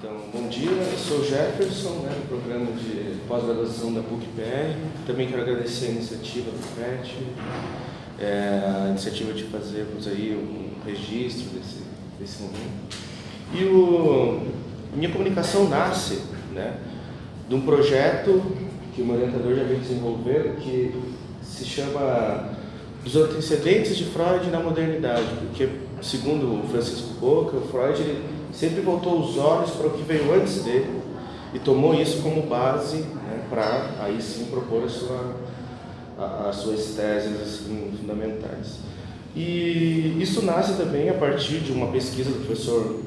Então, bom dia, eu sou o Jefferson, do programa de pós-graduação da PUC-PR. Também quero agradecer a iniciativa do PET, a iniciativa de fazermos aí um registro desse momento. E minha comunicação nasce de um projeto que o meu orientador já vem desenvolvendo, que se chama Dos Antecedentes de Freud na Modernidade, porque, segundo o Francisco Boca, o Freud ele sempre voltou os olhos para o que veio antes dele e tomou isso como base para aí sim propor as suas teses assim, fundamentais. E isso nasce também a partir de uma pesquisa do professor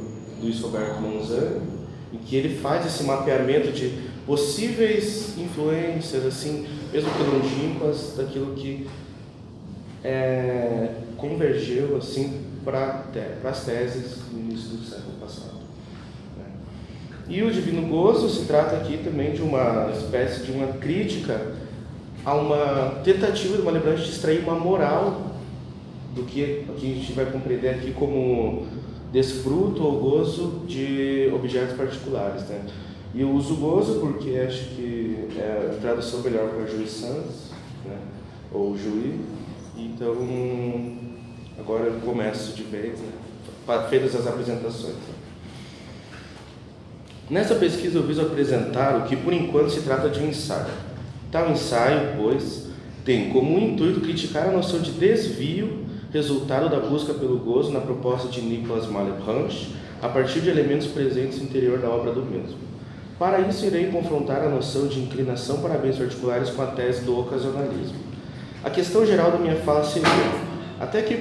Luiz Roberto Monzani, em que ele faz esse mapeamento de possíveis influências, assim, mesmo que longínquas, daquilo que convergeu assim, para as teses no início do século passado. E o Divino Gozo se trata aqui também de uma espécie de uma crítica a uma tentativa de Malebranche de extrair uma moral do que a gente vai compreender aqui como desfruto ou gozo de objetos particulares. E eu uso gozo porque acho que é a tradução melhor para jouissance, ou jouir. Então, agora eu começo de vez, feitas as apresentações. Nessa pesquisa eu viso apresentar o que por enquanto se trata de um ensaio. Tal ensaio, pois, tem como intuito criticar a noção de desvio, resultado da busca pelo gozo na proposta de Nicolas Malebranche, a partir de elementos presentes no interior da obra do mesmo. Para isso, irei confrontar a noção de inclinação para bens particulares com a tese do ocasionalismo. A questão geral da minha fala seria: até que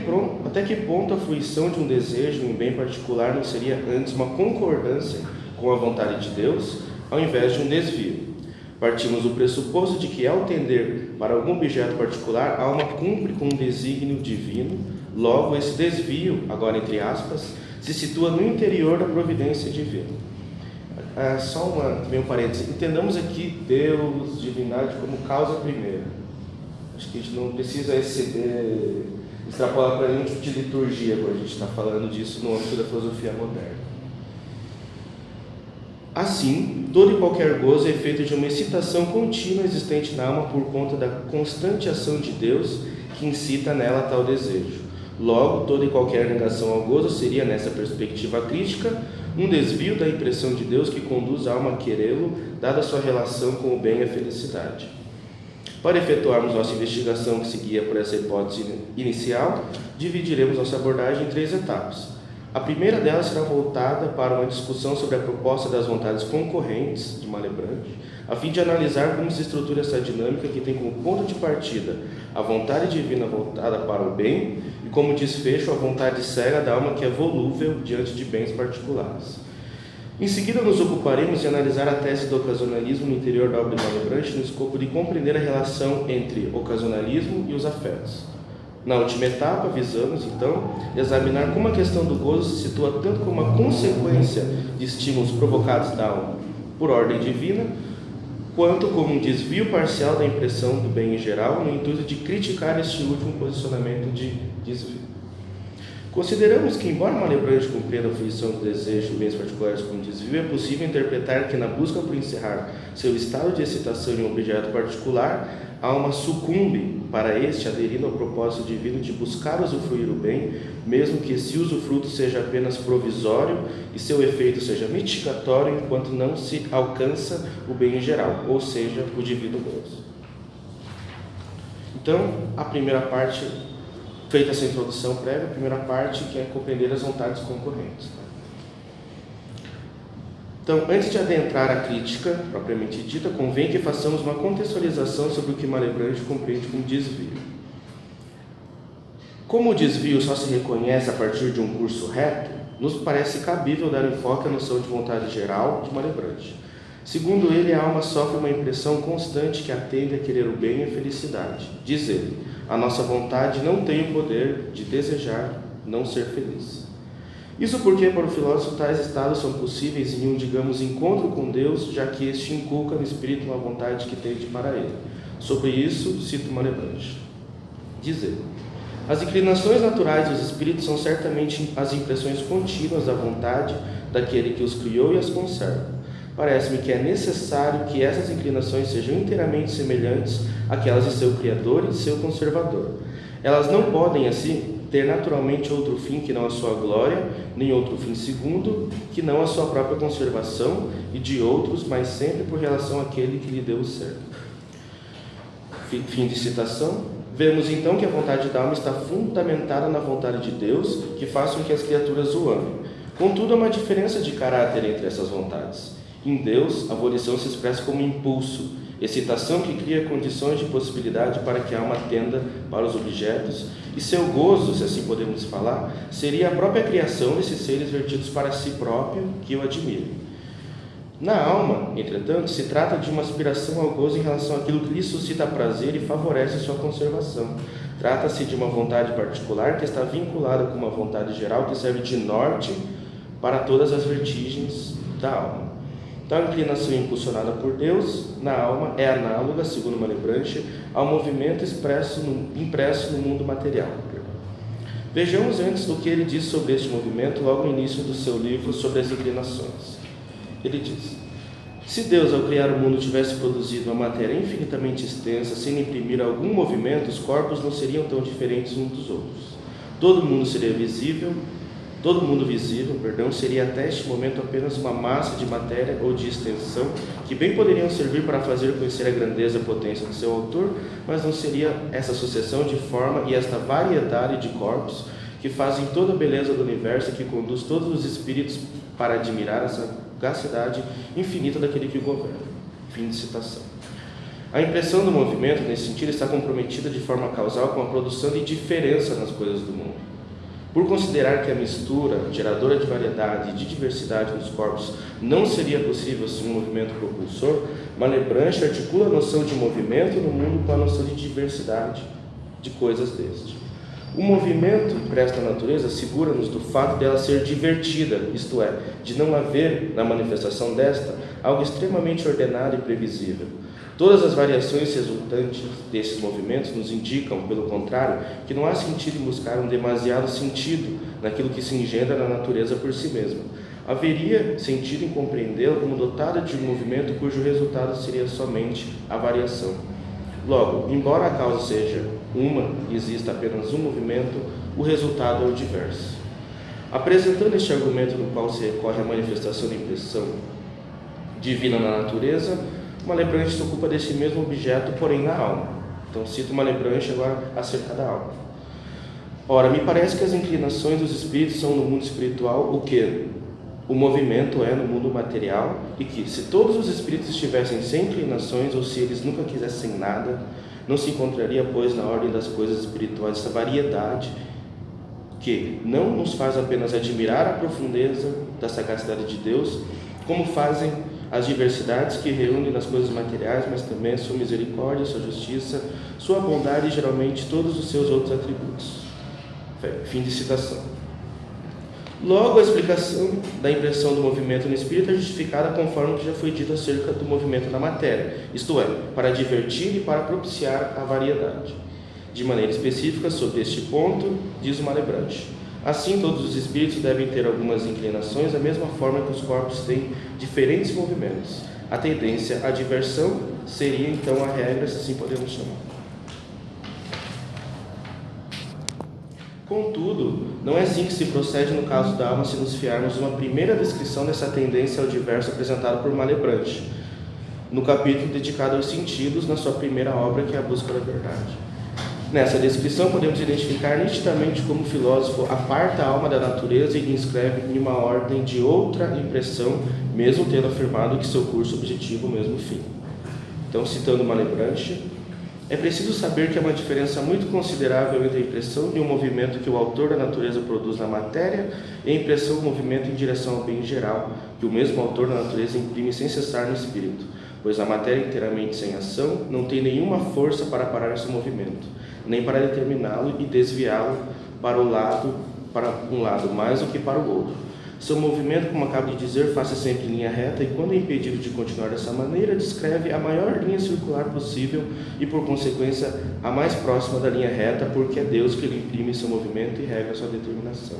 ponto a fruição de um desejo em bem particular não seria antes uma concordância com a vontade de Deus, ao invés de um desvio? Partimos do pressuposto de que, ao tender para algum objeto particular, a alma cumpre com um desígnio divino. Logo, esse desvio, agora entre aspas, se situa no interior da providência divina. Só um parênteses. Entendamos aqui Deus, divindade, como causa primeira. Acho que a gente não precisa extrapolar para nenhum tipo de liturgia quando a gente está falando disso no âmbito da filosofia moderna. Assim, todo e qualquer gozo é efeito de uma excitação contínua existente na alma por conta da constante ação de Deus que incita nela tal desejo. Logo, toda e qualquer negação ao gozo seria, nessa perspectiva crítica, um desvio da impressão de Deus que conduz a alma a querê-lo, dada a sua relação com o bem e a felicidade. Para efetuarmos nossa investigação que se guia por essa hipótese inicial, dividiremos nossa abordagem em 3 etapas. A primeira delas será voltada para uma discussão sobre a proposta das vontades concorrentes de Malebranche, a fim de analisar como se estrutura essa dinâmica que tem como ponto de partida a vontade divina voltada para o bem e como desfecho a vontade cega da alma que é volúvel diante de bens particulares. Em seguida, nos ocuparemos de analisar a tese do ocasionalismo no interior da obra de Malebranche no escopo de compreender a relação entre ocasionalismo e os afetos. Na última etapa, visamos, então, examinar como a questão do gozo se situa tanto como uma consequência de estímulos provocados da alma por ordem divina, quanto como um desvio parcial da impressão do bem em geral, no intuito de criticar este último posicionamento de desvio. Consideramos que, embora Malebranche compreenda a fruição do desejo em bens particulares como desvio, é possível interpretar que, na busca por encerrar seu estado de excitação em um objeto particular, a alma sucumbe para este, aderindo ao propósito divino de buscar usufruir o bem, mesmo que esse usufruto seja apenas provisório e seu efeito seja mitigatório enquanto não se alcança o bem em geral, ou seja, o divino gozo. Então, a primeira parte, feita essa introdução prévia, a primeira parte que é compreender as vontades concorrentes. Então, antes de adentrar a crítica propriamente dita, convém que façamos uma contextualização sobre o que Malebranche compreende como desvio. Como o desvio só se reconhece a partir de um curso reto, nos parece cabível dar enfoque à noção de vontade geral de Malebranche. Segundo ele, a alma sofre uma impressão constante que atende a querer o bem e a felicidade. Diz ele: a nossa vontade não tem o poder de desejar não ser feliz. Isso porque, para o filósofo, tais estados são possíveis em um, digamos, encontro com Deus, já que este inculca no espírito uma vontade que tende para ele. Sobre isso, cito Malebranche. Diz ele: as inclinações naturais dos espíritos são certamente as impressões contínuas da vontade daquele que os criou e as conserva. Parece-me que é necessário que essas inclinações sejam inteiramente semelhantes àquelas de seu Criador e de seu Conservador. Elas não podem, assim, ter naturalmente outro fim que não a sua glória, nem outro fim segundo, que não a sua própria conservação e de outros, mas sempre por relação àquele que lhe deu o ser. Fim de citação. Vemos então que a vontade da alma está fundamentada na vontade de Deus, que faz com que as criaturas o amem. Contudo, há uma diferença de caráter entre essas vontades. Em Deus, a volição se expressa como impulso, excitação que cria condições de possibilidade para que a alma tenda para os objetos, e seu gozo, se assim podemos falar, seria a própria criação desses seres vertidos para si próprio que o admiram. Na alma, entretanto, se trata de uma aspiração ao gozo em relação àquilo que lhe suscita prazer e favorece sua conservação. Trata-se de uma vontade particular que está vinculada com uma vontade geral que serve de norte para todas as vertigens da alma. Tal inclinação impulsionada por Deus na alma é análoga, segundo Malebranche, ao movimento impresso no mundo material. Vejamos antes o que ele diz sobre este movimento logo no início do seu livro sobre as inclinações. Ele diz: se Deus, ao criar o mundo, tivesse produzido uma matéria infinitamente extensa, sem imprimir algum movimento, os corpos não seriam tão diferentes uns dos outros. Todo mundo visível, seria até este momento apenas uma massa de matéria ou de extensão que bem poderiam servir para fazer conhecer a grandeza e a potência do seu autor, mas não seria essa sucessão de forma e esta variedade de corpos que fazem toda a beleza do universo e que conduz todos os espíritos para admirar essa sagacidade infinita daquele que o governa. Fim de citação. A impressão do movimento, nesse sentido, está comprometida de forma causal com a produção de diferença nas coisas do mundo. Por considerar que a mistura, geradora de variedade e de diversidade dos corpos, não seria possível sem um movimento propulsor, Malebranche articula a noção de movimento no mundo com a noção de diversidade de coisas deste. O movimento impresso na natureza segura-nos do fato dela ser divertida, isto é, de não haver, na manifestação desta, algo extremamente ordenado e previsível. Todas as variações resultantes desses movimentos nos indicam, pelo contrário, que não há sentido em buscar um demasiado sentido naquilo que se engendra na natureza por si mesma. Haveria sentido em compreendê-la como dotada de um movimento cujo resultado seria somente a variação. Logo, embora a causa seja uma e exista apenas um movimento, o resultado é o diverso. Apresentando este argumento no qual se recorre à manifestação da impressão divina na natureza, Malebranche se ocupa desse mesmo objeto, porém na alma. Então, cito Malebranche agora acerca da alma. Ora, me parece que as inclinações dos espíritos são no mundo espiritual o que o movimento é no mundo material, e que, se todos os espíritos estivessem sem inclinações, ou se eles nunca quisessem nada, não se encontraria, pois, na ordem das coisas espirituais essa variedade que não nos faz apenas admirar a profundeza da sagacidade de Deus, como fazem as diversidades que reúnem nas coisas materiais, mas também a sua misericórdia, sua justiça, sua bondade e geralmente todos os seus outros atributos. Fim de citação. Logo, a explicação da impressão do movimento no espírito é justificada conforme o que já foi dito acerca do movimento na matéria, isto é, para divertir e para propiciar a variedade. De maneira específica, sobre este ponto, diz o Malebranche: assim, todos os espíritos devem ter algumas inclinações, da mesma forma que os corpos têm diferentes movimentos. A tendência à diversão seria, então, a regra, se assim podemos chamar. Contudo, não é assim que se procede no caso da alma se nos fiarmos uma primeira descrição dessa tendência ao diverso apresentada por Malebranche, no capítulo dedicado aos sentidos, na sua primeira obra, que é A Busca da Verdade. Nessa descrição, podemos identificar nitidamente como o filósofo aparta a alma da natureza e inscreve em uma ordem de outra impressão, mesmo tendo afirmado que seu curso objetivo é o mesmo fim. Então, citando Malebranche, é preciso saber que há uma diferença muito considerável entre a impressão de um movimento que o autor da natureza produz na matéria e a impressão do movimento em direção ao bem geral, que o mesmo autor da natureza imprime sem cessar no espírito, pois a matéria inteiramente sem ação não tem nenhuma força para parar seu movimento, nem para determiná-lo e desviá-lo para um lado mais do que para o outro. Seu movimento, como acabo de dizer, faz-se sempre em linha reta e, quando é impedido de continuar dessa maneira, descreve a maior linha circular possível e, por consequência, a mais próxima da linha reta, porque é Deus que lhe imprime seu movimento e regra sua determinação.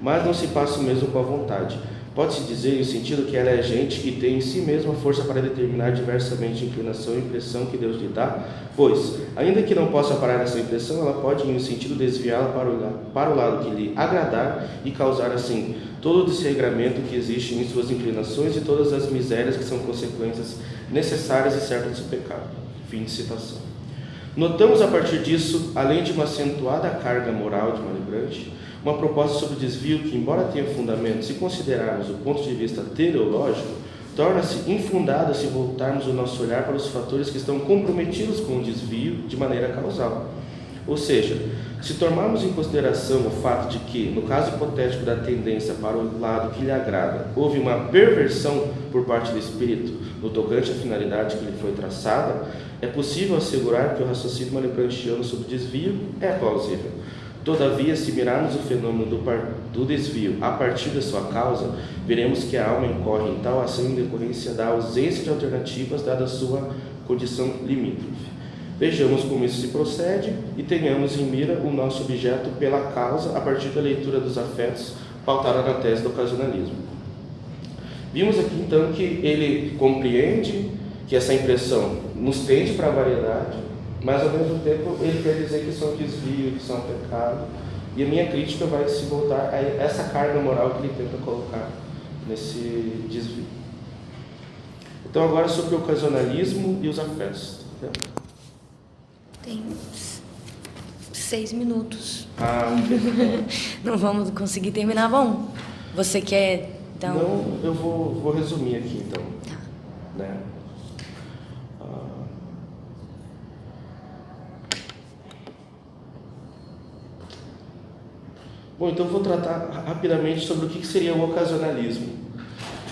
mas não se passa o mesmo com a vontade. Pode-se dizer, em sentido, que ela é gente que tem em si mesma força para determinar diversamente a inclinação e impressão que Deus lhe dá, pois, ainda que não possa parar essa impressão, ela pode, em um sentido, desviá-la para o lado que lhe agradar e causar, assim, todo o desregramento que existe em suas inclinações e todas as misérias que são consequências necessárias e certas do pecado. Fim de citação. Notamos, a partir disso, além de uma acentuada carga moral de Malebranche, uma proposta sobre desvio que, embora tenha fundamento, se considerarmos do ponto de vista teleológico, torna-se infundada se voltarmos o nosso olhar para os fatores que estão comprometidos com o desvio de maneira causal. Ou seja, se tomarmos em consideração o fato de que, no caso hipotético da tendência para o lado que lhe agrada, houve uma perversão por parte do espírito no tocante à finalidade que lhe foi traçada, é possível assegurar que o raciocínio malebranchiano sobre desvio é plausível. Todavia, se mirarmos o fenômeno do desvio a partir da sua causa, veremos que a alma incorre em tal ação em decorrência da ausência de alternativas, dada a sua condição limítrofe. Vejamos como isso se procede e tenhamos em mira o nosso objeto pela causa a partir da leitura dos afetos pautada na tese do ocasionalismo. Vimos aqui então que ele compreende que essa impressão nos tende para a variedade, mas ao mesmo tempo ele quer dizer que isso é um desvio, que isso é um pecado, e a minha crítica vai se voltar a essa carga moral que ele tenta colocar nesse desvio. Então agora sobre o ocasionalismo e os afetos. Tem 6 minutos. Okay. Não vamos conseguir terminar. Bom, você quer então? Não, eu vou resumir aqui então. Tá. Né? Bom, então vou tratar rapidamente sobre o que seria o ocasionalismo.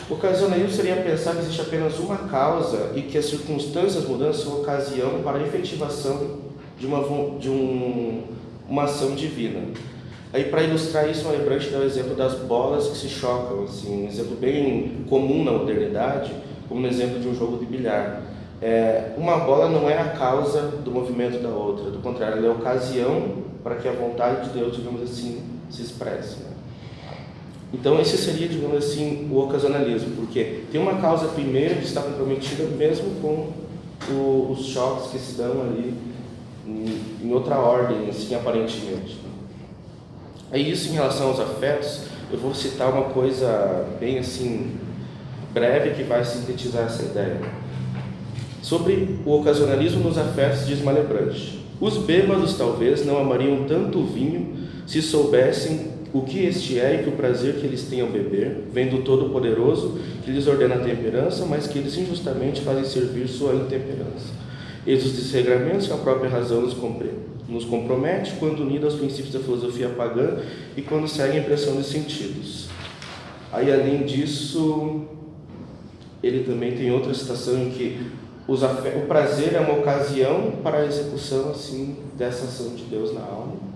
O ocasionalismo seria pensar que existe apenas uma causa e que as circunstâncias mudanças são ocasião para a efetivação de uma ação divina. Aí, para ilustrar isso, Malebranche dá o exemplo das bolas que se chocam, assim, um exemplo bem comum na modernidade, como no exemplo de um jogo de bilhar. Uma bola não é a causa do movimento da outra, do contrário, ela é a ocasião para que a vontade de Deus, digamos assim, se expresse. Né? Então, esse seria, digamos assim, o ocasionalismo, porque tem uma causa primeira que está comprometida mesmo com os choques que se dão ali em outra ordem, assim, aparentemente. Aí, isso em relação aos afetos, eu vou citar uma coisa bem, assim, breve que vai sintetizar essa ideia. Sobre o ocasionalismo nos afetos, diz Malebranche: os bêbados, talvez, não amariam tanto o vinho se soubessem o que este é e que o prazer que eles têm ao beber vem do Todo-Poderoso, que lhes ordena a temperança, mas que eles injustamente fazem servir sua intemperança. Eis os desregramentos que a própria razão nos compromete quando unida aos princípios da filosofia pagã e quando segue a impressão dos sentidos. Aí, além disso, ele também tem outra citação em que o prazer é uma ocasião para a execução, assim, dessa ação de Deus na alma,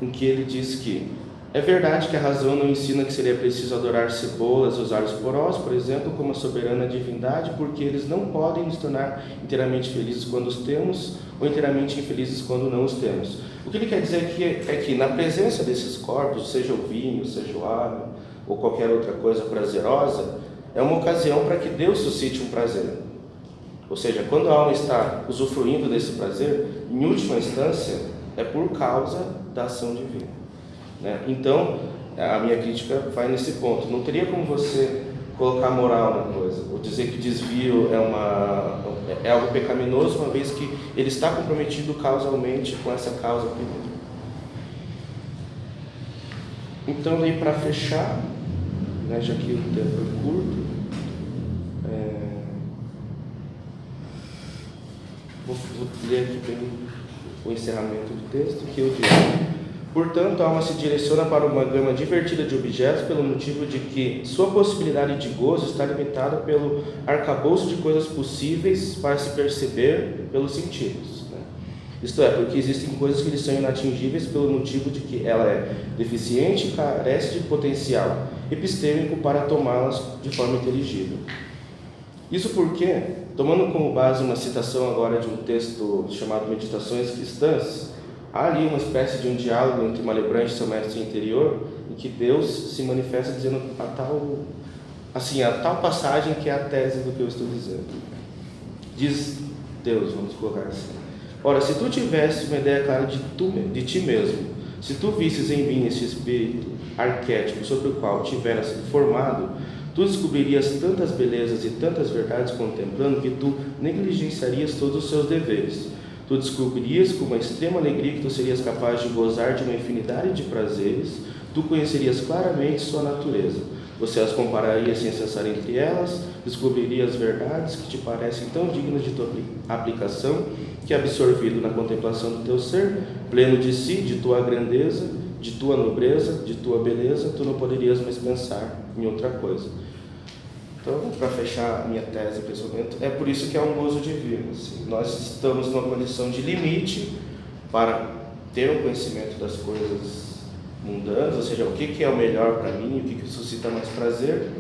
em que ele diz que é verdade que a razão não ensina que seria preciso adorar cebolas, usar os porós, por exemplo, como a soberana divindade, porque eles não podem nos tornar inteiramente felizes quando os temos, ou inteiramente infelizes quando não os temos. O que ele quer dizer aqui é que na presença desses corpos, seja o vinho, seja o água, ou qualquer outra coisa prazerosa, é uma ocasião para que Deus suscite um prazer. Ou seja, quando a alma está usufruindo desse prazer, em última instância, é por causa da ação divina. Né? Então, a minha crítica vai nesse ponto. Não teria como você colocar moral na coisa, ou dizer que desvio é algo pecaminoso, uma vez que ele está comprometido causalmente com essa causa primeira. Então, aí para fechar, né, já que o tempo é curto, vou ler aqui bem o encerramento do texto, que eu digo: portanto, a alma se direciona para uma gama divertida de objetos pelo motivo de que sua possibilidade de gozo está limitada pelo arcabouço de coisas possíveis para se perceber pelos sentidos. Né? Isto é, porque existem coisas que lhe são inatingíveis pelo motivo de que ela é deficiente e carece de potencial epistêmico para tomá-las de forma inteligível. Isso porque, tomando como base uma citação agora de um texto chamado Meditações Cristãs, há ali uma espécie de um diálogo entre Malebranche e seu mestre interior, em que Deus se manifesta dizendo a tal passagem que é a tese do que eu estou dizendo. Diz Deus, vamos colocar assim: ora, se tu tivesse uma ideia clara de ti mesmo, se tu visses em mim este espírito arquétipo sobre o qual tiveras sido formado, tu descobririas tantas belezas e tantas verdades contemplando que tu negligenciarias todos os seus deveres. Tu descobririas com uma extrema alegria que tu serias capaz de gozar de uma infinidade de prazeres, tu conhecerias claramente sua natureza. Você as compararia sem cessar entre elas, descobriria as verdades que te parecem tão dignas de tua aplicação, que absorvido na contemplação do teu ser, pleno de si, de tua grandeza, de tua nobreza, de tua beleza, tu não poderias mais pensar em outra coisa. Então, para fechar a minha tese, pensamento, é por isso que é um gozo divino. Assim. Nós estamos numa condição de limite para ter um conhecimento das coisas mundanas, ou seja, o que é o melhor para mim, o que suscita mais prazer.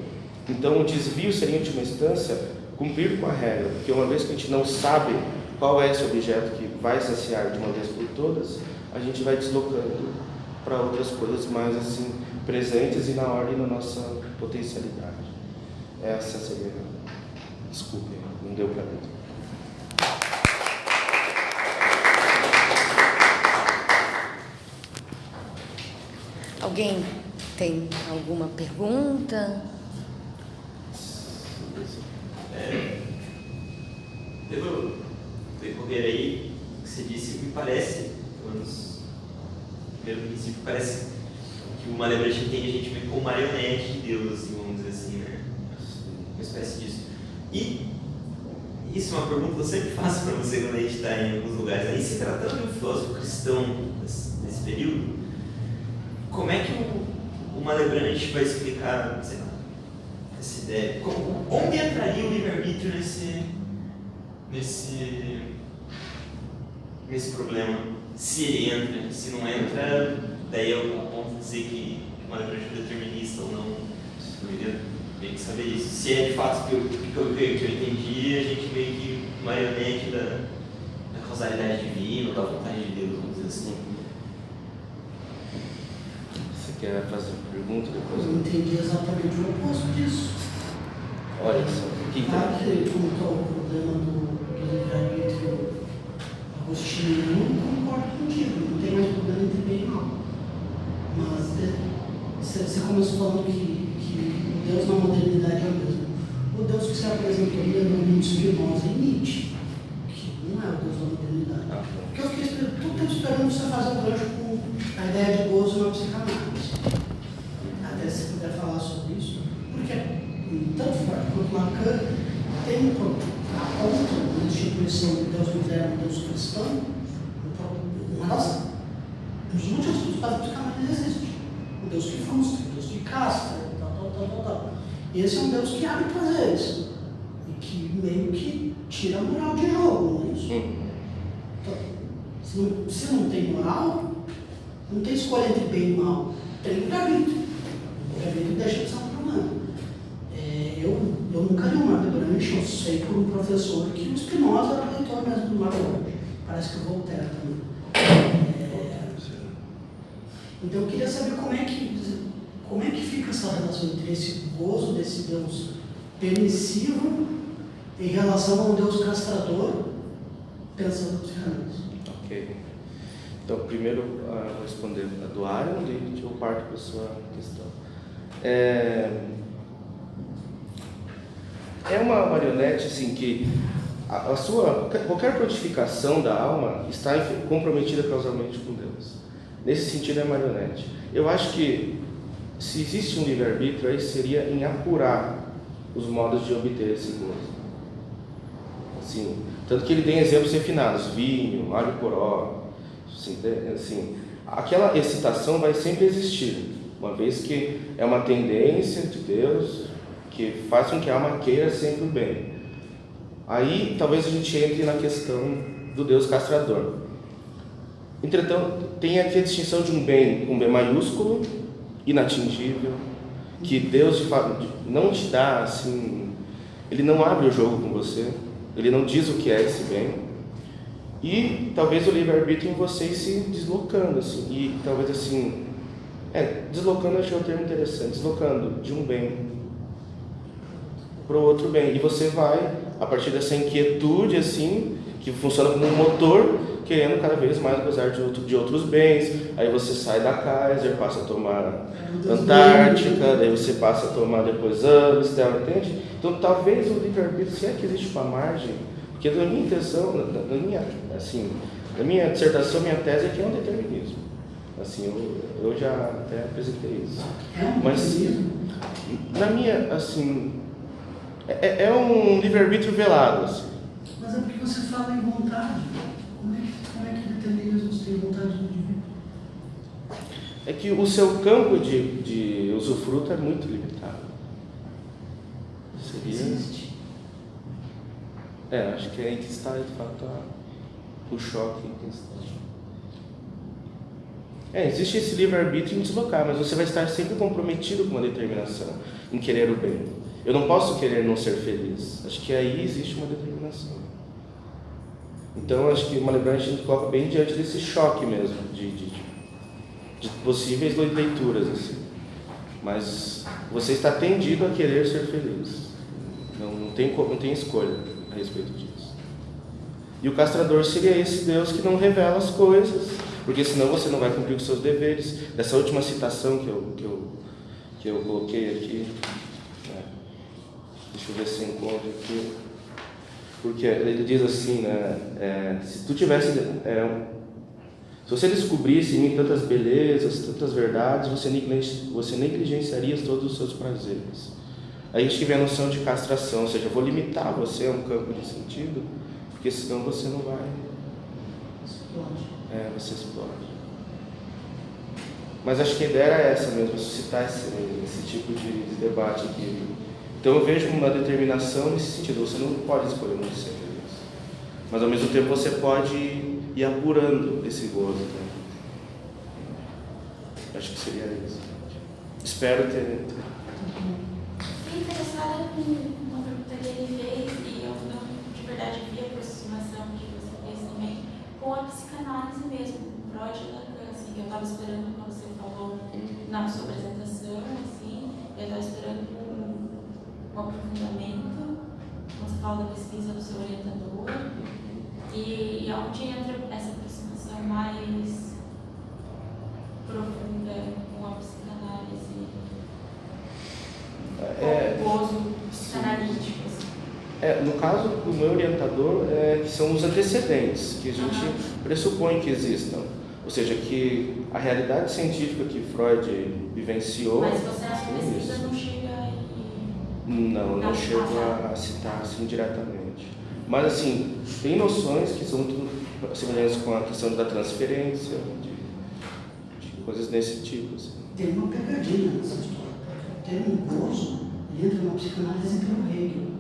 Então, o desvio seria, em última instância, cumprir com a regra, porque uma vez que a gente não sabe qual é esse objeto que vai saciar de uma vez por todas, a gente vai deslocando para outras coisas mais assim presentes e na ordem da nossa potencialidade. Essa seria... Desculpe, não deu para mim. Alguém tem alguma pergunta? Pelo decorrer aí que você disse, me parece, pelo menos no primeiro princípio, parece que o Malebranche entende a gente meio como marionete de Deus, assim, vamos dizer assim, né? Uma espécie disso. E isso é uma pergunta que eu sempre faço para você quando a gente está em alguns lugares. Aí, se tratando de um filósofo cristão nesse período, como é que o Malebranche vai explicar, sei lá, essa ideia? Onde entraria o livre-arbítrio nesse problema? Se ele entra, se não entra, daí eu ponto dizer que o Malebranche é determinista ou não. Eu queria saber isso. Se é de fato que eu entendi, a gente meio que marionete da causalidade divina, da vontade de Deus, vamos dizer assim. Você quer fazer uma pergunta depois? Eu entendi exatamente o oposto disso. Olha só, o que Claro que, como está o problema do livre-arbítrio agostiniano, eu concordo contigo, não tem mais problema entre bem e mal. Mas você começou falando que o Deus na modernidade é o mesmo. O Deus que se apresentou no Spinoza e Nietzsche, que não é o Deus da modernidade. Porque eu fiquei todo tempo esperando você fazer o gancho com a ideia de gozo na psicanálise. Até se puder falar sobre isso, porque tanto Freud quanto Lacan tem a conta da instituição de Deus moderno, Deus cristão, os motivos dos padres psicanálise existe. O Deus que frustra, o Deus que castra, tal. E esse é um Deus que abre prazeres e que meio que tira a moral de jogo, não é isso? Então, se não tem moral, não tem escolha entre bem e mal, tem livre-arbítrio. O livre-arbítrio deixa de ser um problema. Eu nunca li o Malebranche, eu sei por um professor que o Spinoza era leitor mesmo do Malebranche. Parece que o Voltaire também. Então eu queria saber como é que fica essa relação entre esse gozo desse Deus permissivo em relação ao Deus castrador, pensando no psicanálise. Ok. Então, primeiro, vou responder a do Arion e eu parto para a sua questão. É uma marionete assim, que qualquer prontificação da alma está comprometida causalmente com Deus. Nesse sentido é marionete. Eu acho que se existe um livre-arbítrio, aí seria em apurar os modos de obter esse gozo. Assim, tanto que ele tem exemplos refinados, vinho, alho poró, assim, aquela excitação vai sempre existir, uma vez que é uma tendência de Deus que faz com que a alma queira sempre o bem. Aí talvez a gente entre na questão do Deus castrador. Entretanto, tem aqui a distinção de um bem com B maiúsculo, inatingível, que Deus de fato não te dá assim, ele não abre o jogo com você, ele não diz o que é esse bem, e talvez o livre-arbítrio em você se deslocando assim, e talvez assim Deslocando, eu achei um termo interessante. Deslocando de um bem para o outro bem. E você vai, a partir dessa inquietude, assim, que funciona como um motor, querendo cada vez mais gozar de outros bens. Aí você sai da Kaiser, passa a tomar Antártica, daí você passa a tomar depois Amstel, entende? Então talvez o livre-arbítrio, se é que existe uma margem, porque na minha intenção, na minha dissertação, minha tese é que é um determinismo. Assim, eu já até apresentei isso. Mas na minha, assim, é um livre-arbítrio velado, assim. Mas é porque você fala em vontade. Como é que determinismo você tem vontade do indivíduo? É que o seu campo de usufruto é muito limitado. Existe. Acho que é aí que está, de fato, o choque em questão. Existe esse livre-arbítrio em deslocar, mas você vai estar sempre comprometido com uma determinação, em querer o bem. Eu não posso querer não ser feliz. Acho que aí existe uma determinação. Então, acho que uma lembrança a gente coloca bem diante desse choque mesmo, de possíveis leituras, assim. Mas você está tendido a querer ser feliz. Não tem escolha a respeito disso. E o castrador seria esse Deus que não revela as coisas, porque senão você não vai cumprir os seus deveres. Dessa última citação que eu coloquei aqui, deixa eu ver se eu encontro aqui. Porque ele diz assim, se tu tivesse... se você descobrisse em mim tantas belezas, tantas verdades, você negligenciaria todos os seus prazeres. Aí a gente vê a noção de castração, ou seja, eu vou limitar você a um campo de sentido, porque senão você não vai... Explode. Você explode. Mas acho que a ideia era essa mesmo, suscitar esse tipo de debate aqui. Então eu vejo uma determinação nesse sentido, você não pode escolher não ser feliz. Mas ao mesmo tempo você pode ir apurando esse gozo. Né? Acho que seria isso. Espero ter... Fiquei interessada com uma pergunta que ele fez e eu não, de verdade, vi a aproximação que você fez também com a psicanálise mesmo, Freud e Lacan, assim, que eu estava esperando quando você falou na sua apresentação, assim, eu estava esperando um aprofundamento, quando você fala da pesquisa do seu orientador, e onde entra essa aproximação mais profunda com a psicanálise, com o gozo psicanalítico. Assim. No caso do meu orientador, que são os antecedentes, que a gente pressupõe que existam. Ou seja, que a realidade científica que Freud vivenciou... Mas você na sua pesquisa não chega Não chego a citar assim diretamente. Mas assim, tem noções que são muito semelhantes com a questão da transferência, de coisas desse tipo. Assim. Tem uma pegadinha nessa história. Tem um gozo, ele entra na psicanálise pelo Hegel.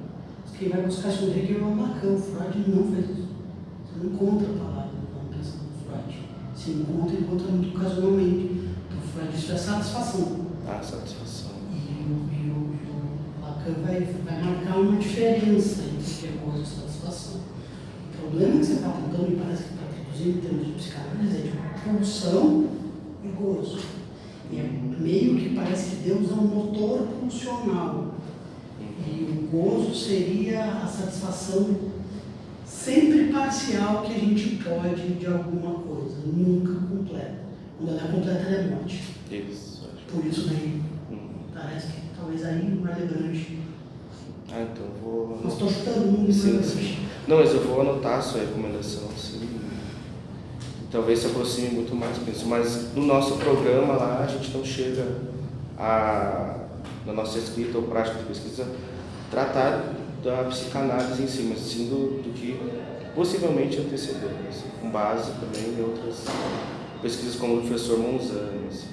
Quem vai buscar isso no Hegel é o Lacan. O Freud não fez isso. Você não encontra a palavra na pensa do Freud. Se encontra muito casualmente. Então, Freud, isso é satisfação. Satisfação. E o Lacan vai marcar uma diferença entre o que é gozo e satisfação. O problema que você está apontando, me parece que está traduzir em termos de psicanálise, é de pulsão e gozo. E é meio que parece que Deus é um motor pulsional. E o gozo seria a satisfação sempre parcial que a gente pode de alguma coisa, nunca completa. Quando ela é completa, ela é morte. Isso. Por isso daí, parece que talvez aí o Alegrande. Então vou... Mas estou chutando muito, sim. Não, mas eu vou anotar a sua recomendação, sim. Talvez se aproxime muito mais com isso. Mas no nosso programa lá, a gente não chega na nossa escrita ou prática de pesquisa, tratar da psicanálise em si, mas sim do que possivelmente antecedeu, assim, com base também em outras pesquisas como o professor Monzani. Assim.